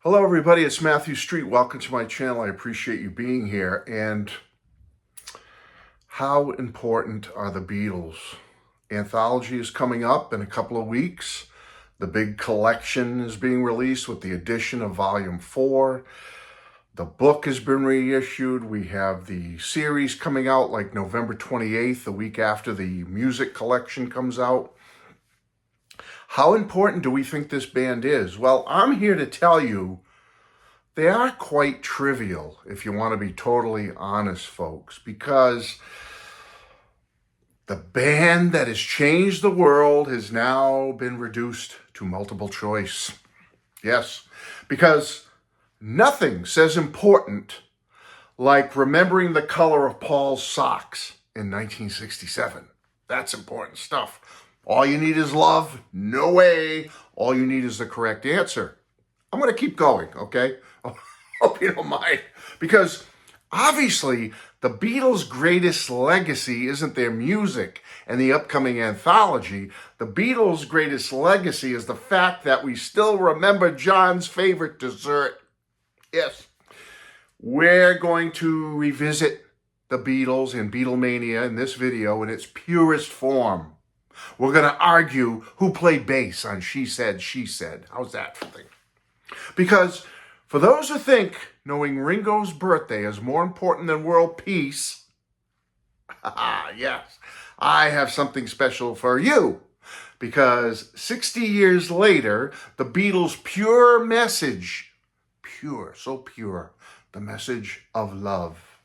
Hello everybody, it's Matthew Street. Welcome to my channel. I appreciate you being here. And how important are the Beatles? Anthology is coming up in a couple of weeks. The big collection is being released with the addition of Volume 4. The book has been reissued. We have the series coming out like November 28th, the week after the music collection comes out. How important do we think this band is? Well, I'm here to tell you they are quite trivial, if you want to be totally honest, folks, because the band that has changed the world has now been reduced to multiple choice. Yes, because nothing says important like remembering the color of Paul's socks in 1967. That's important stuff. All you need is love? No way. All you need is the correct answer. I'm going to keep going, okay? Hope you don't mind. Because obviously, the Beatles' greatest legacy isn't their music and the upcoming anthology. The Beatles' greatest legacy is the fact that we still remember John's favorite dessert. Yes. We're going to revisit the Beatles and Beatlemania in this video in its purest form. We're going to argue who played bass on She Said, She Said. How's that for thing? Because for those who think knowing Ringo's birthday is more important than world peace, yes, I have something special for you. Because 60 years later, the Beatles' pure message, so pure, the message of love,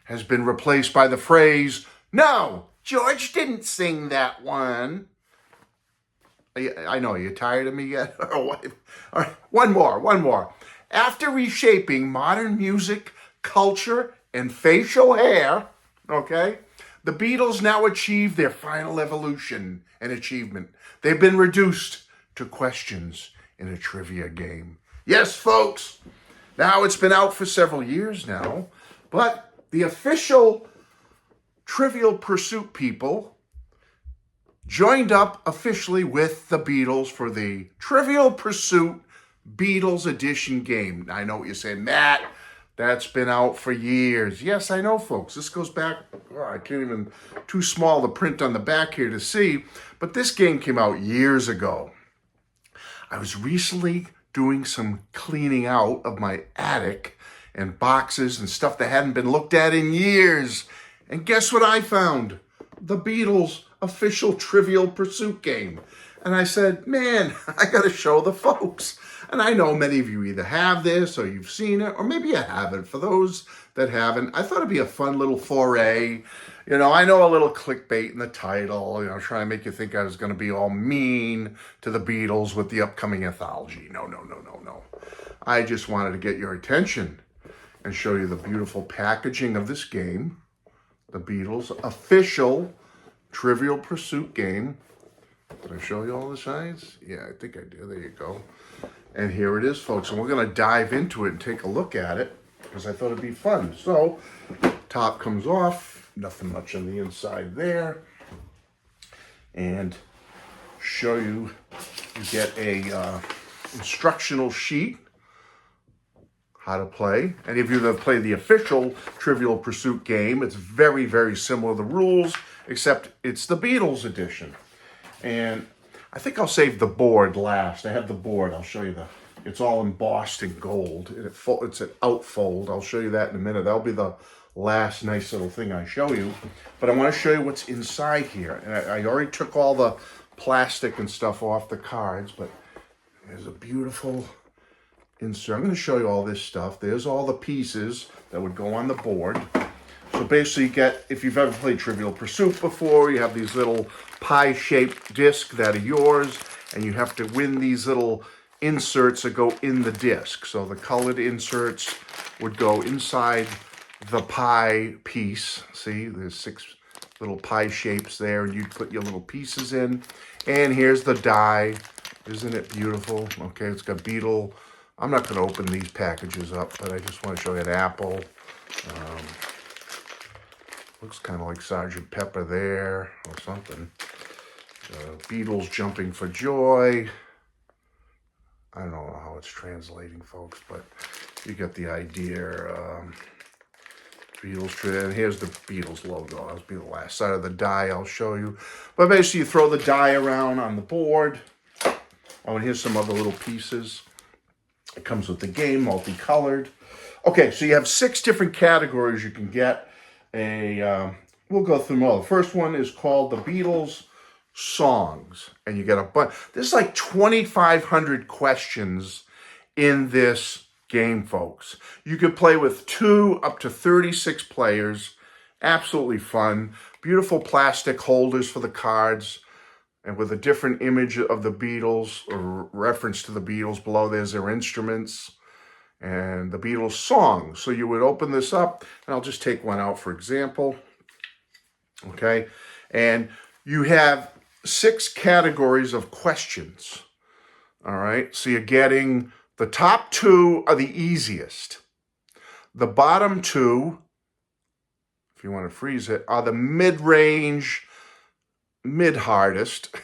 has been replaced by the phrase, "No, George didn't sing that one." I know, you tired of me yet? Or what? All right, one more. After reshaping modern music, culture, and facial hair, okay, the Beatles now achieve their final evolution and achievement. They've been reduced to questions in a trivia game. Yes, folks, now it's been out for several years now, but the official Trivial Pursuit people joined up officially with the Beatles for the Trivial Pursuit Beatles Edition game. I know what you're saying, Matt, that's been out for years. Yes, I know, folks. This goes back, I can't even, too small the print on the back here to see, but this game came out years ago. I was recently doing some cleaning out of my attic and boxes and stuff that hadn't been looked at in years. And guess what I found? The Beatles official Trivial Pursuit game. And I said, man, I got to show the folks. And I know many of you either have this or you've seen it, or maybe you haven't. For those that haven't, I thought it'd be a fun little foray. You know, I know a little clickbait in the title, trying to make you think I was going to be all mean to the Beatles with the upcoming anthology. No. I just wanted to get your attention and show you the beautiful packaging of this game. The Beatles official Trivial Pursuit game. Did I show you all the sides? Yeah, I think I did. There you go. And here it is, folks. And we're going to dive into it and take a look at it because I thought it'd be fun. So, top comes off. Nothing much on the inside there. And show you get a instructional sheet how to play. Any of you that have played the official Trivial Pursuit game, it's very, very similar to the rules, except it's the Beatles edition. And I think I'll save the board last. I have the board. I'll show you it's all embossed in gold. It's an outfold. I'll show you that in a minute. That'll be the last nice little thing I show you. But I want to show you what's inside here. And I already took all the plastic and stuff off the cards, but there's a beautiful insert. I'm going to show you all this stuff. There's all the pieces that would go on the board. So basically you get, if you've ever played Trivial Pursuit before, you have these little pie-shaped discs that are yours, and you have to win these little inserts that go in the disc. So the colored inserts would go inside the pie piece. See, there's 6 little pie shapes there, and you put your little pieces in. And here's the die. Isn't it beautiful? Okay, it's got Beatle. I'm not going to open these packages up, but I just want to show you an apple. Looks kind of like Sergeant Pepper there or something. Beatles jumping for joy. I don't know how it's translating, folks, but you get the idea. Beatles TRIVIAL, and here's the Beatles logo. That'll be the last side of the die I'll show you. But basically, you throw the die around on the board. Oh, and here's some other little pieces. It comes with the game, multicolored. Okay, so you have 6 different categories you can get. We'll go through them all. The first one is called the Beatles songs, and you get a bunch. There's like 2,500 questions in this game, folks. You could play with 2 up to 36 players. Absolutely fun. Beautiful plastic holders for the cards, and with a different image of the Beatles or reference to the Beatles below. There's their instruments and the Beatles songs. So you would open this up, and I'll just take one out for example. Okay, and you have 6 categories of questions. All right, so you're getting the top 2 are the easiest. The bottom 2, if you want to freeze it, are the mid-range, mid-hardest.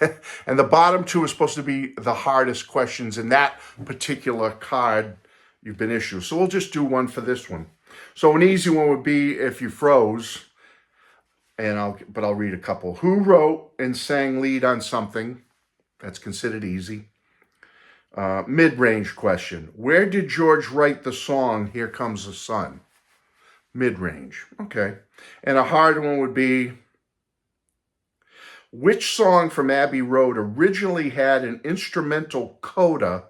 And the bottom 2 are supposed to be the hardest questions in that particular card you've been issued. So we'll just do one for this one. So an easy one would be if you froze, but I'll read a couple. Who wrote and sang lead on something? That's considered easy. Mid-range question. Where did George write the song, Here Comes the Sun? Mid-range. Okay. And a hard one would be, which song from Abbey Road originally had an instrumental coda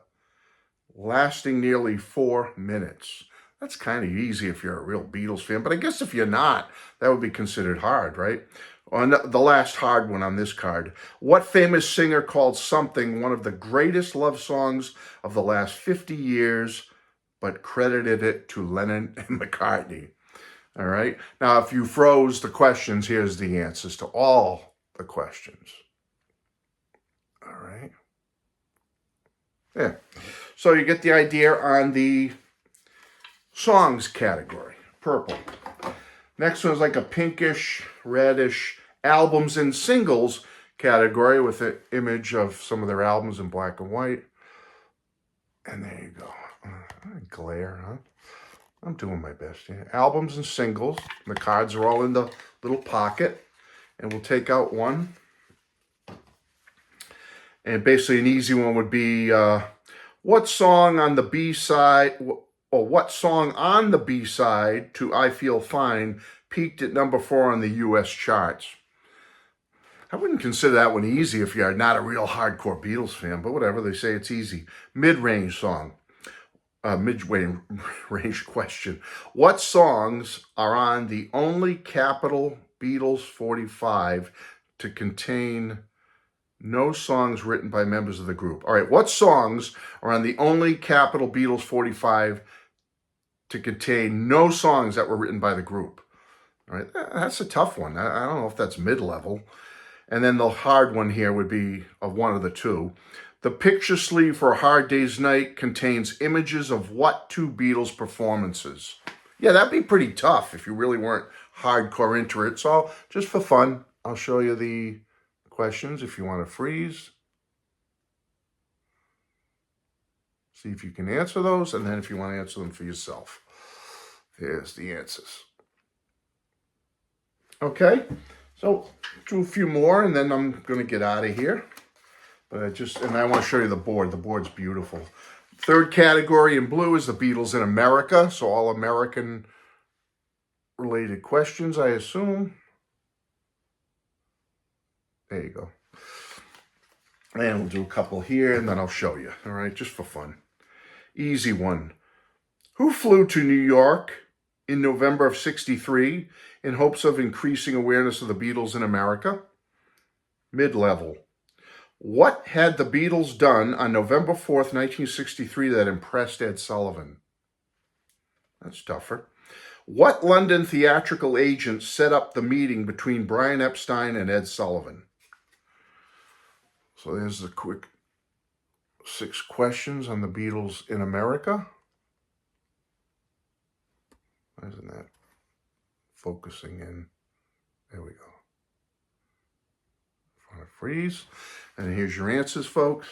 lasting nearly 4 minutes? That's kind of easy if you're a real Beatles fan, but I guess if you're not, that would be considered hard, right? On the last hard one on this card, what famous singer called Something one of the greatest love songs of the last 50 years, but credited it to Lennon and McCartney? All right. Now, if you froze the questions, here's the answers to all the questions. All right. Yeah. So you get the idea on the songs category, purple. Next one is like a pinkish, reddish albums and singles category with an image of some of their albums in black and white. And there you go. Glare, huh? I'm doing my best here. Albums and singles. The cards are all in the little pocket. And we'll take out one. And basically an easy one would be, what song on the B-side, or what song on the B-side to I Feel Fine peaked at number 4 on the U.S. charts? I wouldn't consider that one easy if you're not a real hardcore Beatles fan, but whatever, they say it's easy. Mid-range song. Mid-range question. What songs are on the only capital Beatles 45 to contain no songs written by members of the group? All right, what songs are on the only capital Beatles 45 to contain no songs that were written by the group? All right, that's a tough one. I don't know if that's mid-level. And then the hard one here would be of one of the two. The picture sleeve for A Hard Day's Night contains images of what 2 Beatles performances? Yeah, that'd be pretty tough if you really weren't hardcore into it. So just for fun, I'll show you the questions if you want to freeze. See if you can answer those, and then if you want to answer them for yourself. Here's the answers. Okay, so do a few more, and then I'm going to get out of here. But I want to show you the board. The board's beautiful. Third category in blue is the Beatles in America. So all American related questions, I assume. There you go. And we'll do a couple here, and then I'll show you. All right, just for fun. Easy one. Who flew to New York in November of '63 in hopes of increasing awareness of the Beatles in America? Mid-level. What had the Beatles done on November 4th, 1963 that impressed Ed Sullivan? That's tougher. What London theatrical agent set up the meeting between Brian Epstein and Ed Sullivan? So there's the quick 6 questions on the Beatles in America. Why isn't that focusing in? There we go. freeze. And here's your answers, folks.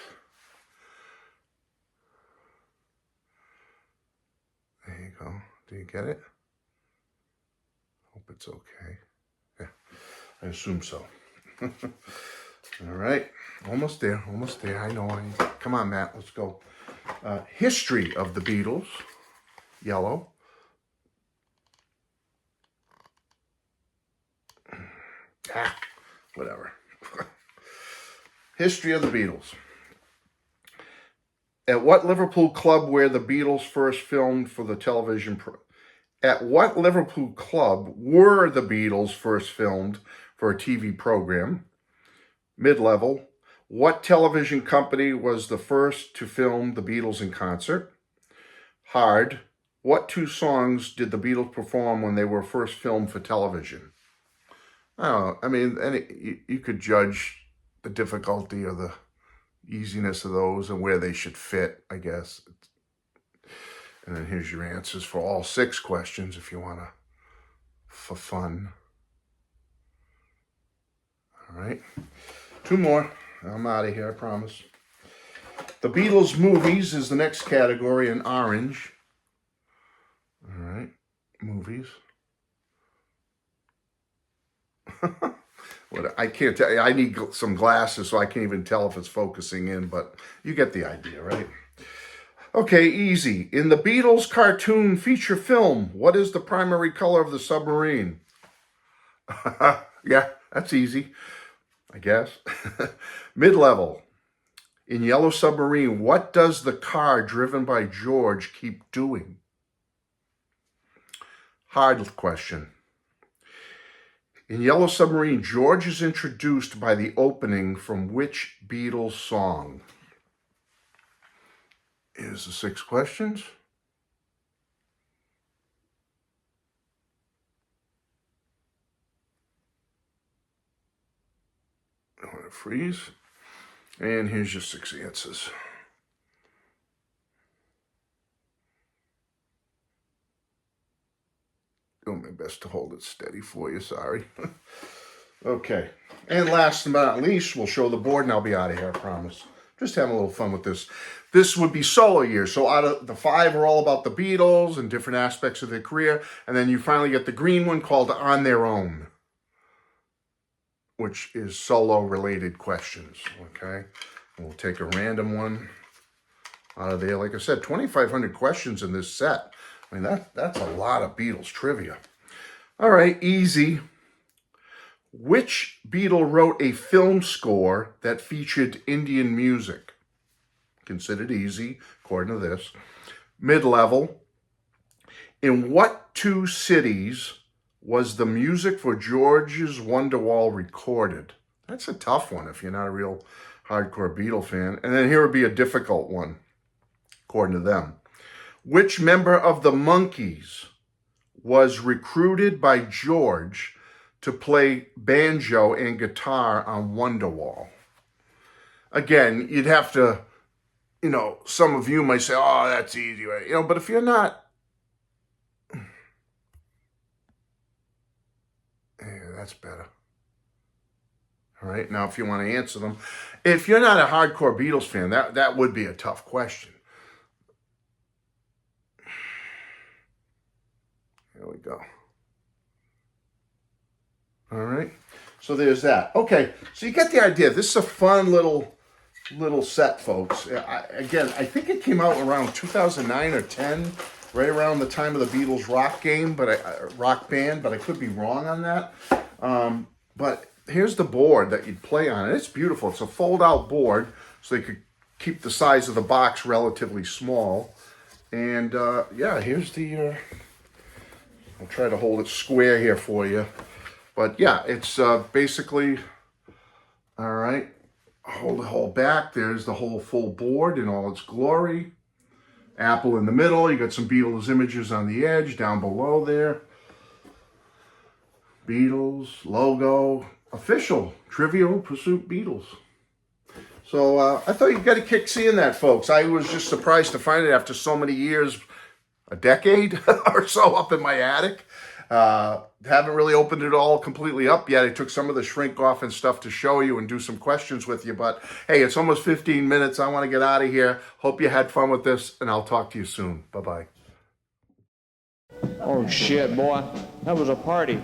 There you go. Do you get it? Hope it's okay. Yeah, I assume so. All right, almost there, almost there. I know. Come on, Matt, let's go. History of the Beatles, yellow. Whatever. History of the Beatles. At what Liverpool club were the Beatles first filmed for the television At what Liverpool club were the Beatles first filmed for a TV program? Mid-level. What television company was the first to film the Beatles in concert? Hard. What two songs did the Beatles perform when they were first filmed for television? I don't know. I mean, you could judge the difficulty or the easiness of those and where they should fit, I guess. And then here's your answers for all 6 questions if you want to, for fun. All right. 2 more. I'm out of here, I promise. The Beatles movies is the next category in orange. All right. Movies. I can't tell you. I need some glasses so I can't even tell if it's focusing in, but you get the idea, right? Okay, easy. In the Beatles cartoon feature film, what is the primary color of the submarine? Yeah, that's easy, I guess. Mid-level. In Yellow Submarine, what does the car driven by George keep doing? Hard question. In Yellow Submarine, George is introduced by the opening from which Beatles song? Here's the 6 questions. I want to freeze. And here's your 6 answers. Doing my best to hold it steady for you, sorry. Okay. And last but not least, we'll show the board and I'll be out of here, I promise. Just having a little fun with this. This would be solo years. So out of the 5 are all about the Beatles and different aspects of their career. And then you finally get the green one called On Their Own, which is solo related questions. Okay. And we'll take a random one out of there. Like I said, 2,500 questions in this set. I mean, that's a lot of Beatles trivia. All right, easy. Which Beatle wrote a film score that featured Indian music? Considered easy, according to this. Mid-level. In what 2 cities was the music for George's Wonderwall recorded? That's a tough one if you're not a real hardcore Beatle fan. And then here would be a difficult one, according to them. Which member of the Monkees was recruited by George to play banjo and guitar on Wonderwall? Again, you'd have to, some of you might say, oh, that's easy, right? But if you're not, that's better. All right, now if you want to answer them, if you're not a hardcore Beatles fan, that would be a tough question. There we go. All right. So there's that. Okay. So you get the idea. This is a fun little set, folks. Again, I think it came out around 2009 or 10, right around the time of the Beatles rock band, but I could be wrong on that. But here's the board that you'd play on. And it's beautiful. It's a fold-out board, so they could keep the size of the box relatively small. And yeah, here's the... I'll try to hold it square here for you. But yeah, it's basically, all right, hold the whole back. There's the whole full board in all its glory. Apple in the middle. You got some Beatles images on the edge down below there. Beatles, logo, official, Trivial Pursuit Beatles. So I thought you'd get a kick seeing that, folks. I was just surprised to find it after so many years, a decade or so up in my attic. Haven't really opened it all completely up yet. I took some of the shrink off and stuff to show you and do some questions with you. But hey, it's almost 15 minutes. I want to get out of here. Hope you had fun with this, and I'll talk to you soon. Bye-bye. Oh shit, boy. That was a party.